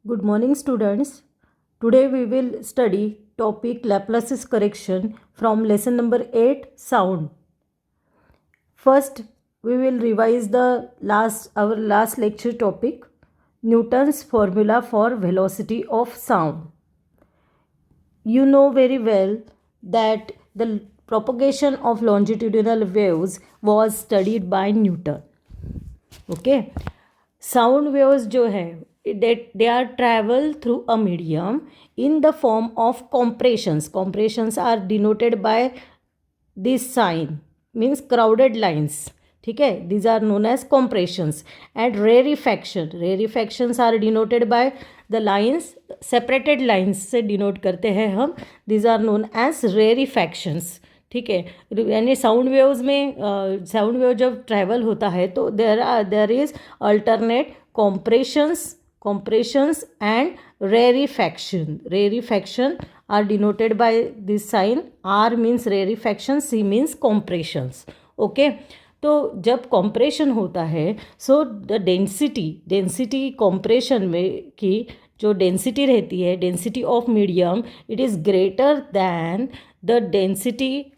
Good morning, students. Today we will study topic Laplace's correction from lesson number 8 sound. First, we will revise our last lecture topic Newton's formula for velocity of sound. You know very well that the propagation of longitudinal waves was studied by Newton. Okay. Sound waves जो है they are travel through a medium in the form of compressions are denoted by this sign means crowded lines. ठीक है, these are known as compressions. And rarefactions are denoted by the lines, separated lines से denote करते हैं हम, these are known as rarefactions. ठीक है, यानी sound waves में साउंड वेव जब ट्रैवल होता है तो there is alternate compressions and rarefaction are denoted by this sign. R means rarefaction, C means compressions. Okay, तो जब compression होता है so the density compression में की जो डेंसिटी रहती है, density of medium, it is greater than the density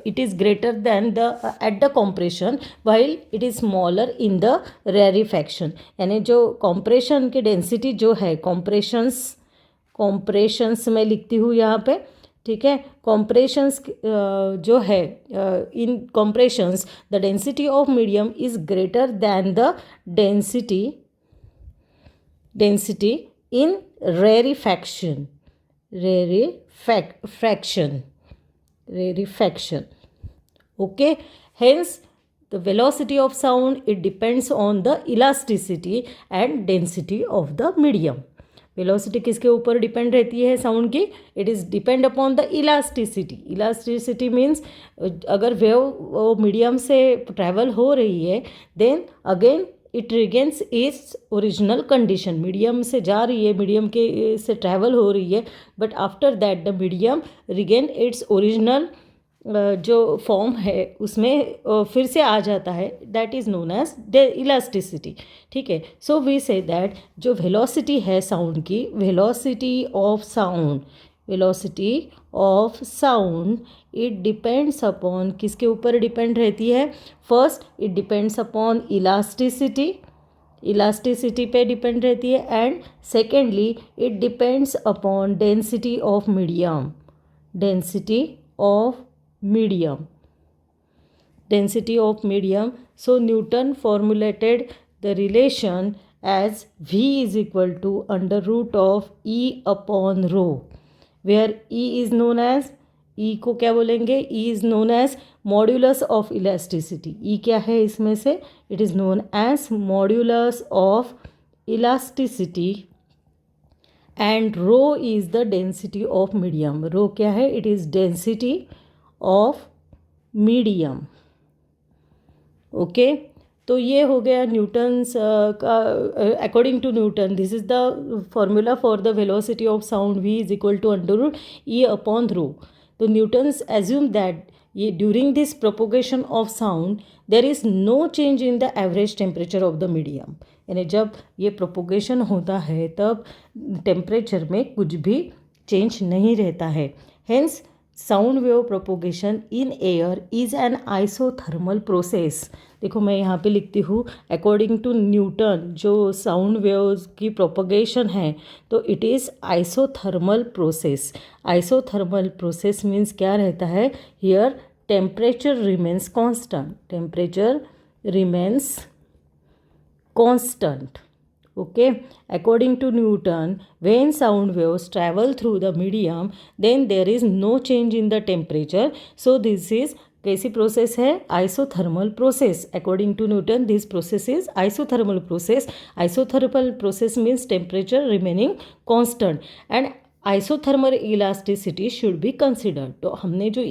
it is greater than the at the compression while it is smaller in the rarefaction. यानी जो compression की density जो है compressions मैं लिखती हूँ यहाँ पे. ठीक है, compressions जो है in compressions the density of medium is greater than the density in rarefaction. Okay, hence the velocity of sound, it depends on the elasticity and density of the medium. Velocity किसके ऊपर depend रहती है sound की? It is depend upon the elasticity means अगर wave medium से travel हो रही है then again it regains its original condition. Medium से जा रही है, मीडियम के से ट्रैवल हो रही है, but after that the medium regain its original जो फॉर्म है उसमें फिर से आ जाता है. That is known as the elasticity. ठीक है, सो वी से दैट जो वेलोसिटी है साउंड की, velocity of sound it depends upon किसके ऊपर डिपेंड रहती है? First it depends upon elasticity पे डिपेंड रहती है. And secondly it depends upon density of medium. So Newton formulated the relation as V is equal to under root of E upon rho, where E is known as, E को क्या बोलेंगे? E is known as modulus of elasticity. E क्या है इसमें से? It is known as modulus of elasticity. And rho is the density of medium. Rho क्या है? It is density of medium. Okay, तो ये हो गया न्यूटन्स का according to Newton this is the formula for the velocity of sound V is equal to under root E upon rho. तो Newton's assume that ये during this propagation of sound there is no change in the average temperature of the medium. यानी जब ये propagation होता है तब temperature में कुछ भी चेंज नहीं रहता है. Hence sound wave propagation in air is an isothermal process. देखो मैं यहाँ पे लिखती हूँ अकॉर्डिंग टू न्यूटन जो साउंड वेव्स की प्रोपोगेशन है तो it is isothermal process. Isothermal process means क्या रहता है? Here temperature remains constant. Okay, according to Newton, when sound waves travel through the medium, then there is no change in the temperature. So this is कैसी process है? Isothermal process. According to Newton this process is isothermal process. Isothermal process means temperature remaining constant and isothermal elasticity should be considered. तो हमने जो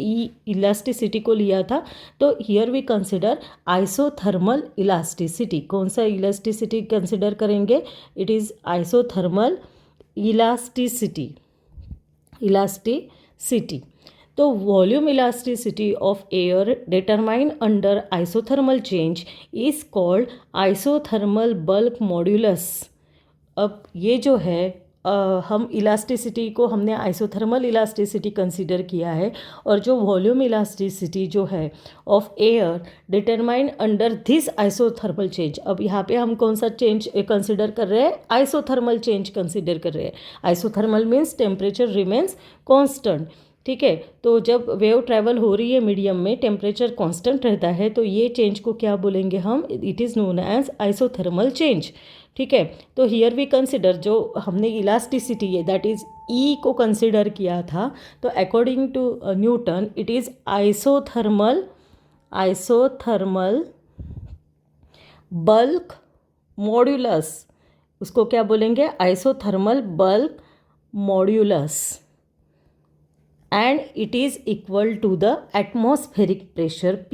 elasticity को लिया था तो here we consider isothermal elasticity. कौन सा इलास्टिसिटी कंसिडर करेंगे? It is isothermal elasticity. तो volume elasticity of air determined under isothermal change is called isothermal bulk modulus. अब ये जो है हम इलास्टिसिटी को हमने आइसोथर्मल इलास्टिसिटी कंसीडर किया है, और जो वॉल्यूम इलास्टिसिटी जो है of air determine under this isothermal change. अब यहाँ पे हम कौन सा चेंज कंसीडर कर रहे हैं? आइसोथर्मल चेंज कंसीडर कर रहे हैं। Isothermal means temperature remains constant, ठीक है। तो जब वेव ट्रैवल हो रही है मीडियम में, टेम्परेचर कांस्टेंट रहता है, तो ये चेंज को क्या बोलेंगे हम? It is known as isothermal change, ठीक है। तो हियर वी कंसिडर, जो हमने इलास्टिसिटी है दैट इज ई को कंसिडर किया था, तो according to Newton it is isothermal bulk modulus. उसको क्या बोलेंगे? Isothermal bulk modulus, and it is equal to the atmospheric pressure P.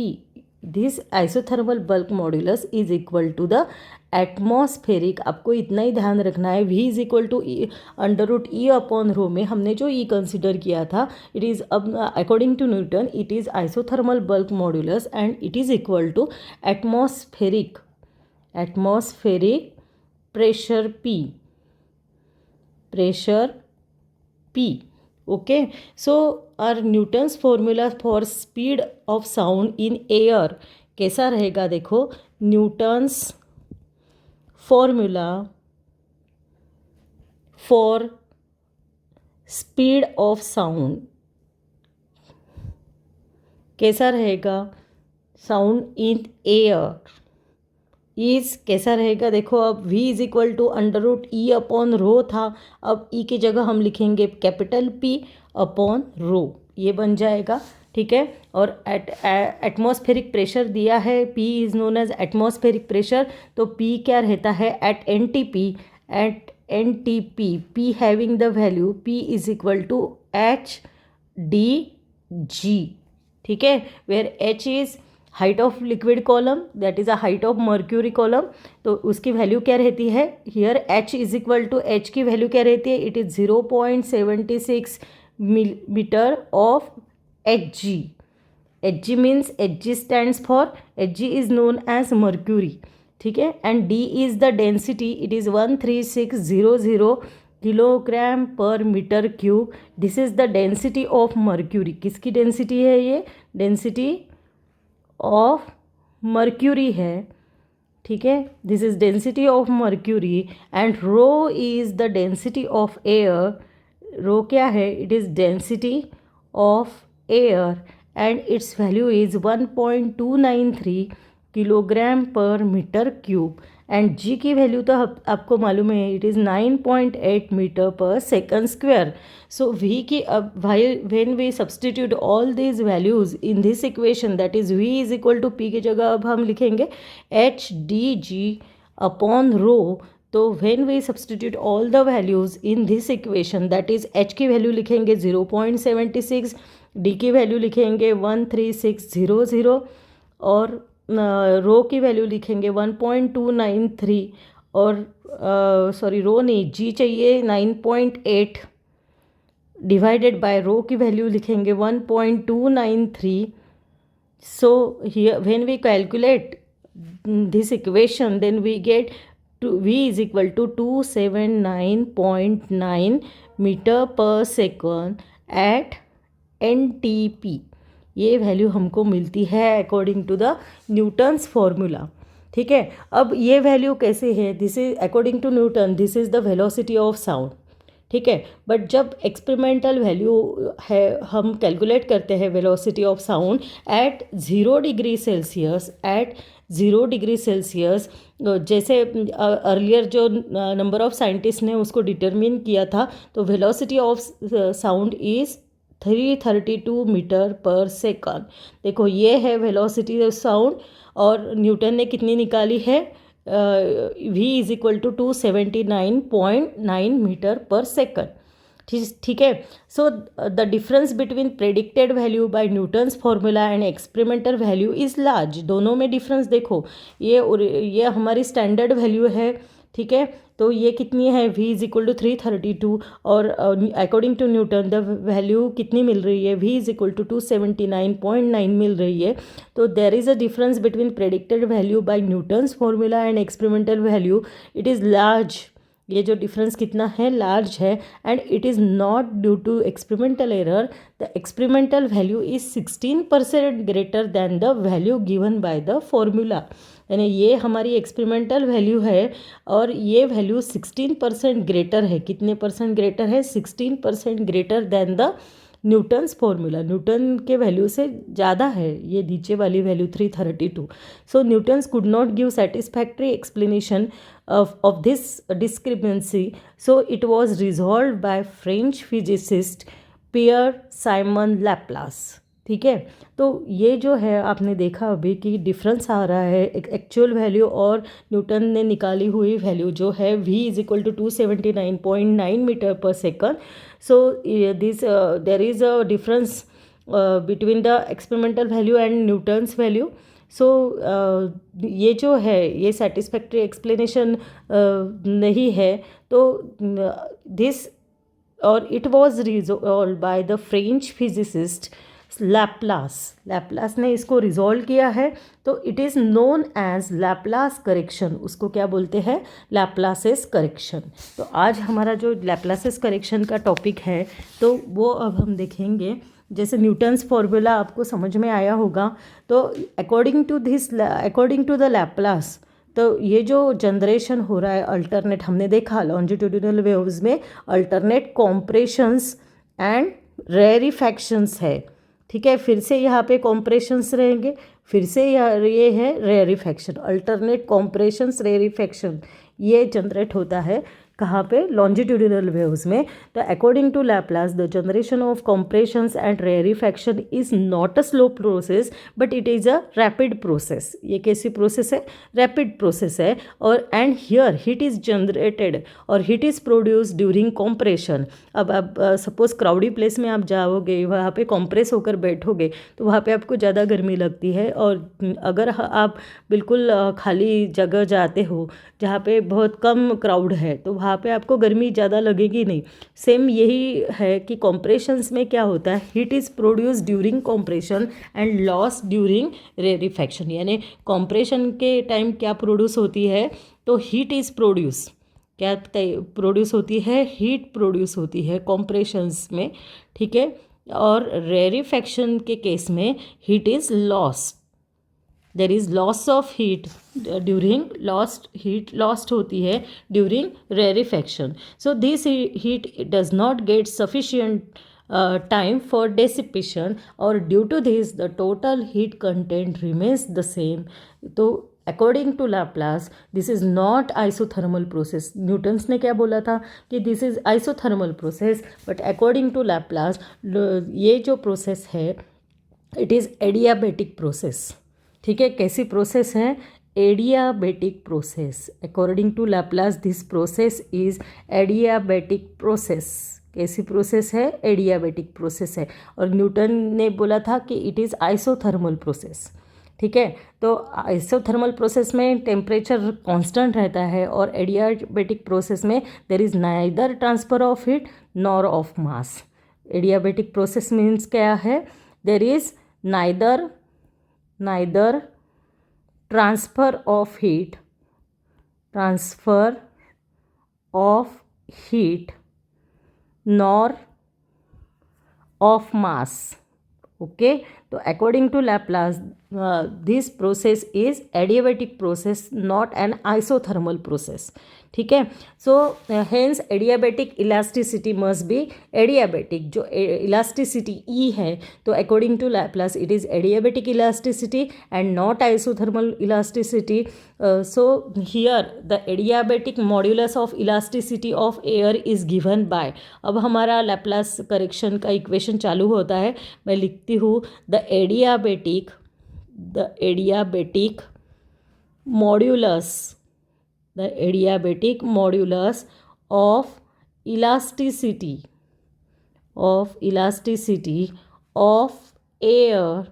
This isothermal bulk modulus is equal to the atmospheric, आपको इतना ही ध्यान रखना है, V is equal to under root E upon rho में हमने जो ई कंसिडर किया था, इट इज़ अब according to Newton it is isothermal bulk modulus and it is equal to atmospheric pressure P. Okay, so our Newton's formula for speed of sound in air कैसा रहेगा? देखो, Newton's formula for speed of sound कैसा रहेगा? Sound in air is कैसा रहेगा? देखो, अब v is equal to under root E upon rho था, अब ई की जगह हम लिखेंगे कैपिटल P अपॉन रो, ये बन जाएगा, ठीक है। और एटमॉस्फेरिक प्रेशर दिया है, P is known as atmospheric pressure, तो P क्या रहता है? At NTP P having the value P is equal to HdG, ठीक है, where H is height of liquid column, that is a height of mercury column, तो उसकी value क्या रहती है? Here H is equal to, H की value क्या रहती है? It is 0.76 metre of Hg means Hg stands for, Hg is known as mercury, ठीक है। And D is the density, it is 13600 kilogram per metre cube. This is the density of mercury. किसकी density है ये? Density of mercury है, ठीक है। This is density of mercury and rho is the density of air. Rho क्या है? It is density of air and its value is 1.293 kilogram per metre cube. And g की value तो आपको मालूम है, it is 9.8 metre per second square. So we की अब when we substitute all these values in this equation, that is V is equal to P की जगह अब हम लिखेंगे HdG अपॉन रो। तो when we substitute all the values in this equation, that is H की value लिखेंगे 0.76, D की value लिखेंगे 13600 और रो की वैल्यू लिखेंगे 1.293 और सॉरी रो नहीं, जी चाहिए 9.8 डिवाइडेड बाय रो की वैल्यू लिखेंगे 1.293। So here when we calculate this equation then we get V is equal to 279.9 metre per second at NTP। ये वैल्यू हमको मिलती है according to the Newton's formula, ठीक है। अब ये वैल्यू कैसे है? This is according to Newton, this is the velocity of sound, ठीक है। बट जब एक्सपेरिमेंटल वैल्यू है, हम कैलकुलेट करते हैं velocity of sound at 0 degree Celsius, जैसे अर्लियर जो नंबर ऑफ साइंटिस्ट ने उसको डिटरमिन किया था, तो velocity of sound is 332 metre per second. देखो, ये है वेलोसिटी ऑफ साउंड और न्यूटन ने कितनी निकाली है? V is equal to 279.9 metre per second, ठीक है। So the difference between predicted value by Newton's formula and experimental value is large. दोनों में डिफरेंस देखो, ये हमारी स्टैंडर्ड वैल्यू है, ठीक है। तो ये कितनी है? V इज इक्वल टू 332 और according to Newton the value कितनी मिल रही है? V इज इक्वल टू 279.9 मिल रही है। तो there is a difference between predicted value by Newton's formula and experimental value, it is large ये जो डिफरेंस कितना है, लार्ज है, and it is not due to experimental error. The experimental value is 16% greater than the value given by the formula. यानी ये हमारी experimental value है और ये वैल्यू 16% ग्रेटर है. कितने परसेंट ग्रेटर है? 16% greater than the Newton's formula. Newton के वैल्यू से ज़्यादा है ये नीचे वाली value 332. So Newton's could not give satisfactory explanation of this discrepancy, so it was resolved by French physicist Pierre Simon Laplace. ठीक है, तो ये जो है आपने देखा अभी कि डिफरेंस आ रहा है एक्चुअल वैल्यू और न्यूटन ने निकाली हुई वैल्यू जो है v is equal to 279.9 metre per second. So this there is a difference between the experimental value and Newton's value. सो ये जो है ये सेटिस्फैक्ट्री एक्सप्लेनेशन नहीं है. तो दिस और it was resolve by the French physicist Laplace ने इसको रिजॉल्व किया है. तो it is known as Laplace correction. उसको क्या बोलते हैं? Laplace's correction. तो आज हमारा जो लैप्लासेस करेक्शन का टॉपिक है तो वो अब हम देखेंगे. जैसे न्यूटन्स फॉर्मूला आपको समझ में आया होगा. तो अकॉर्डिंग टू द लैप्लास, तो ये जो जनरेशन हो रहा है अल्टरनेट, हमने देखा लॉन्जिट्यूडिनल वेव्स में अल्टरनेट कॉम्प्रेशंस एंड रेरिफैक्शंस है. ठीक है, फिर से यहाँ पे कॉम्प्रेशंस रहेंगे, फिर से ये है रेरिफैक्शन. अल्टरनेट कॉम्प्रेशंस रेरिफैक्शन ये जनरेट होता है कहाँ पे? लॉन्जिट्यूडिनल वेव्स में. तो according to Laplace the generation of compressions and rarefaction is not a slow process but it is a rapid process. ये कैसी प्रोसेस है? रैपिड प्रोसेस है. और and here heat is generated और heat is produce during compression. अब आप suppose crowdy place में आप जाओगे, वहाँ पे कॉम्प्रेस होकर बैठोगे तो वहाँ पे आपको ज़्यादा गर्मी लगती है. और अगर आप बिल्कुल खाली जगह जाते हो जहाँ पे बहुत कम क्राउड है तो वहाँ पे आपको गर्मी ज़्यादा लगेगी नहीं. सेम यही है कि कॉम्प्रेशंस में क्या होता है? Heat is produce during compression and loss during rarefaction. यानी कॉम्प्रेशन के टाइम क्या प्रोड्यूस होती है? तो हीट इज़ प्रोड्यूस. क्या प्रोड्यूस होती है? हीट प्रोड्यूस होती है कॉम्प्रेशंस में. ठीक है, और रेरिफैक्शन के केस में heat is lost. There is loss of heat during heat lost होती है during rarefaction. So this heat does not get sufficient time for dissipation or due to this the total heat content remains the same. तो according to Laplace this is not isothermal process. Newton's ने क्या बोला था कि this is isothermal process, but according to Laplace ये जो process है it is adiabatic process. ठीक है, कैसी प्रोसेस है? Adiabatic process. According to Laplace this process is adiabatic process. कैसी प्रोसेस है? एडियाबेटिक प्रोसेस है. और न्यूटन ने बोला था कि इट इज़ आइसोथर्मल प्रोसेस. ठीक है, तो आइसोथर्मल प्रोसेस में टेम्परेचर कांस्टेंट रहता है और एडियाबेटिक प्रोसेस में there is neither transfer of heat nor of mass. Adiabatic process means क्या है? There is neither transfer of heat nor of mass. Okay, so according to Laplace this process is adiabatic process, not an isothermal process. ठीक है, so hence adiabatic elasticity must be adiabatic. जो elasticity E है तो according to Laplace it is adiabatic elasticity and not isothermal elasticity. So here the adiabatic modulus of elasticity of air is given by. अब हमारा Laplace correction का equation चालू होता है. मैं लिखती हूँ the adiabatic modulus of elasticity of air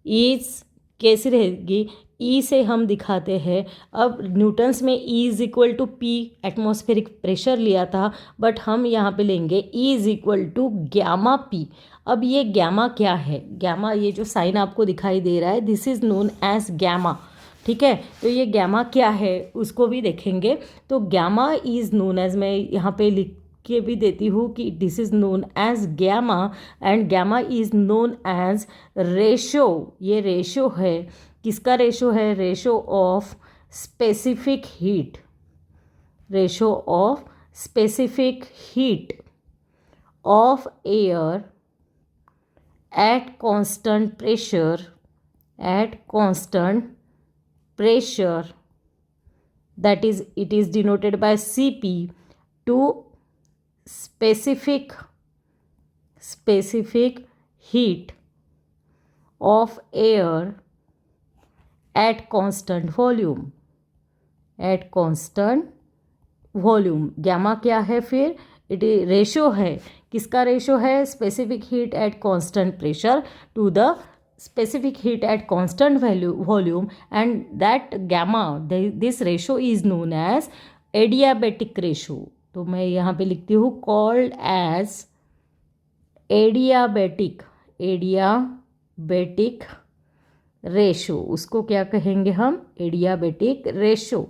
is कैसी रहेगी? ई से हम दिखाते हैं. अब न्यूटन्स में E is equal to P atmospheric pressure लिया था, बट हम यहाँ पे लेंगे E is equal to gamma P. अब ये गैमा क्या है? गैमा, ये जो साइन आपको दिखाई दे रहा है this is known as gamma. ठीक है। तो ये गैमा क्या है उसको भी देखेंगे। तो गैमा इज़ नोन एज, मैं यहाँ पे लिख के भी देती हूँ कि this is known as gamma, and gamma is known as ratio. ये रेशो है, किसका रेशो है? Ratio of specific heat, ratio of specific heat of air at constant pressure, that is, it is denoted by Cp, to specific heat of air at constant volume, gamma क्या है फिर? It ratio है, किसका ratio है? Specific heat at constant pressure to the specific heat at constant volume, and that gamma, this ratio is known as adiabatic ratio. तो मैं यहाँ पे लिखती हूँ कॉल्ड एज एडियाबेटिक रेशो। उसको क्या कहेंगे हम? Adiabatic ratio.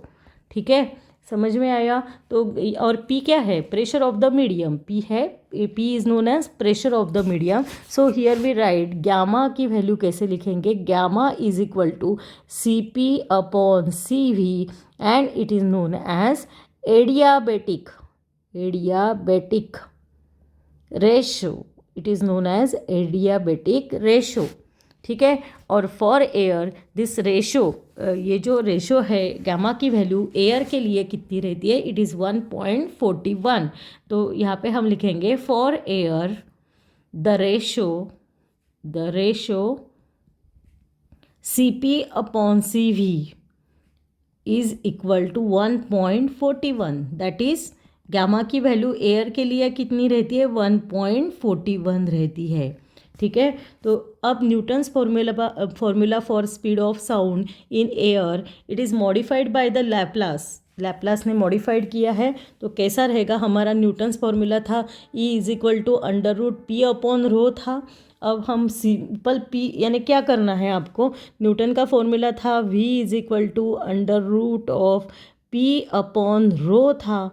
ठीक है, समझ में आया? तो और P क्या है? Pressure of the medium P है, P is known as pressure of the medium. So here we write gamma की वैल्यू कैसे लिखेंगे? Gamma is equal to Cp upon Cv, and it is known as adiabatic ratio, it is known as adiabatic ratio. ठीक है, और for air this ratio, ये जो ratio है gamma की वैल्यू एयर के लिए कितनी रहती है? It is 1.41। तो यहाँ पे हम लिखेंगे for air the ratio Cp upon Cv is equal to 1.41। That is gamma की वैल्यू एयर के लिए कितनी रहती है? 1.41 रहती है। ठीक है, तो अब Newton's formula for speed of sound in air, it is modified by the Laplace ने मॉडिफाइड किया है। तो कैसा रहेगा? हमारा न्यूटन्स फॉर्मूला था E is equal to √P upon rho था। अब हम सिंपल P, यानी क्या करना है आपको? न्यूटन का फॉर्मूला था V is equal to √P upon rho था,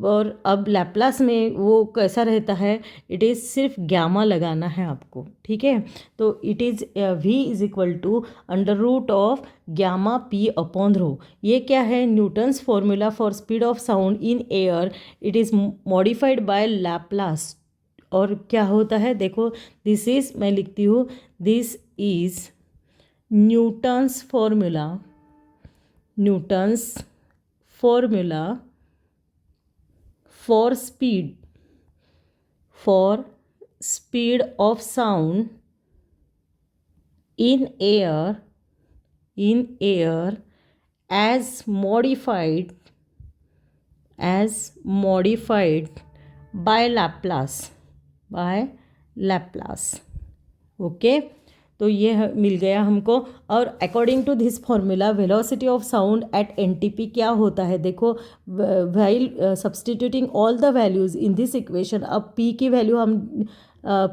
और अब लैप्लास में वो कैसा रहता है? इट इज़ सिर्फ गैमा लगाना है आपको। ठीक है, तो it is V is equal to √γP upon rho. ये क्या है? Newton's formula for speed of sound in air, it is modified by Laplace. और क्या होता है देखो, दिस इज, मैं लिखती हूँ, this is Newton's formula for speed of sound in air as modified by Laplace। Okay, तो ये मिल गया हमको। और according to this formula velocity of sound at NTP क्या होता है? देखो, while substituting all the values in this equation, अब P की वैल्यू हम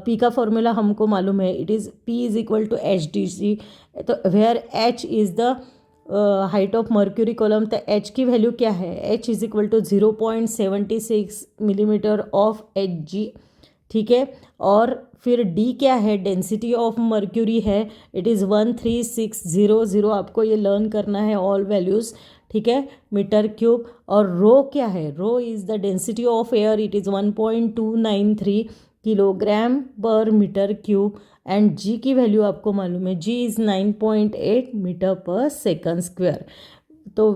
P का फॉर्मूला हमको मालूम है, it is P is equal to HDC। तो where H is the height of mercury column, तो H की वैल्यू क्या है? H is equal to 0.76 millimetre of Hg। ठीक है, और फिर D क्या है? डेंसिटी ऑफ मर्क्यूरी है, इट इज़ 13600। आपको ये लर्न करना है ऑल वैल्यूज़। ठीक है, मीटर क्यूब। और रो क्या है? Rho is the density of air, it is 1.293 kilogram per metre cube, and G की वैल्यू आपको मालूम है, G is 9.8 metre per second square. तो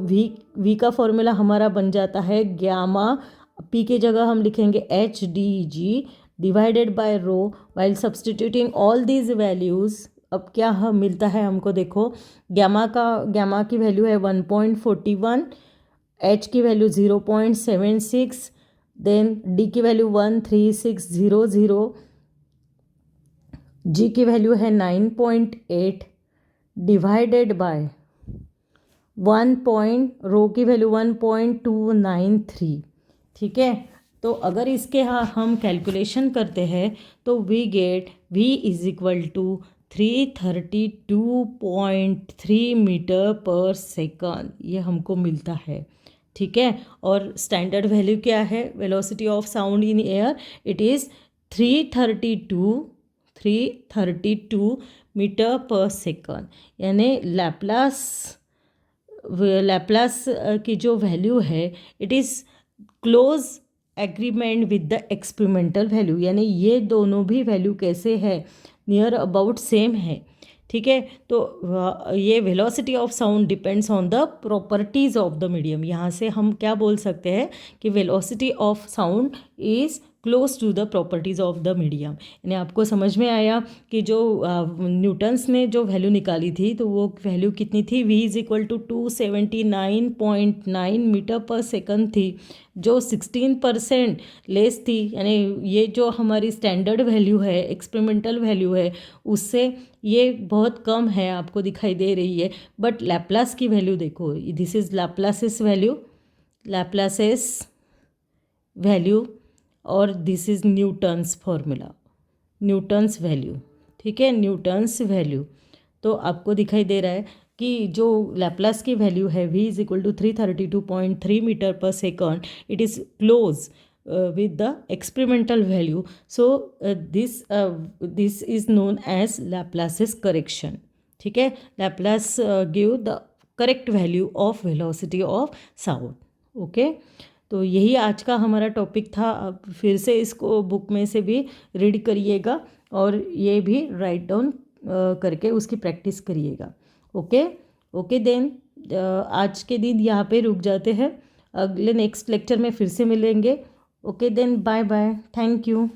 V का फॉर्मूला हमारा बन जाता है गैमा, P की जगह हम लिखेंगे HDG divided by rho, while substituting all these values. अब क्या हम मिलता है हमको? देखो, गैमा की वैल्यू है 1.41, H की वैल्यू 0.76, देन D की वैल्यू 13600, G की वैल्यू है 9.8 डिवाइडेड बाय रो की वैल्यू 1.293। ठीक है, तो अगर इसके हम कैलकुलेशन करते हैं तो we get V is equal to 332.3 metre per second ये हमको मिलता है, ठीक है। और स्टैंडर्ड वैल्यू क्या है velocity of sound in air, it is 332 metre per second. यानी लैप्लास की जो वैल्यू है it is close agreement with the experimental value, यानी ये दोनों भी वैल्यू कैसे है, नियर अबाउट सेम है, ठीक है। तो ये velocity of sound depends on the properties of the medium. यहाँ से हम क्या बोल सकते हैं कि velocity of sound is close to the properties of the medium. यानी आपको समझ में आया कि जो न्यूटन्स ने जो वैल्यू निकाली थी तो वो वैल्यू कितनी थी, v is equal to 279.9 metre per second थी, जो 16% लेस थी। यानी ये जो हमारी स्टैंडर्ड वैल्यू है, एक्सपेरिमेंटल वैल्यू है, उससे ये बहुत कम है, आपको दिखाई दे रही है। बट लैप्लास की वैल्यू देखो, दिस इज़ लैप्लासिस वैल्यू और this is Newton's formula, Newton's value, ठीक है, न्यूटन्स वैल्यू। तो आपको दिखाई दे रहा है कि जो लैप्लास की वैल्यू है v is equal to 332.3 metre per second, it is close with the experimental value. So this is known as Laplace's correction, ठीक है। Laplace give the correct value of velocity of sound, okay. तो यही आज का हमारा topic था। अब फिर से इसको बुक में से भी रीड करिएगा और ये भी राइट डाउन करके उसकी प्रैक्टिस करिएगा, ओके देन आज के दिन यहाँ पे रुक जाते हैं, अगले नेक्स्ट लेक्चर में फिर से मिलेंगे। Okay then, bye bye. Thank you.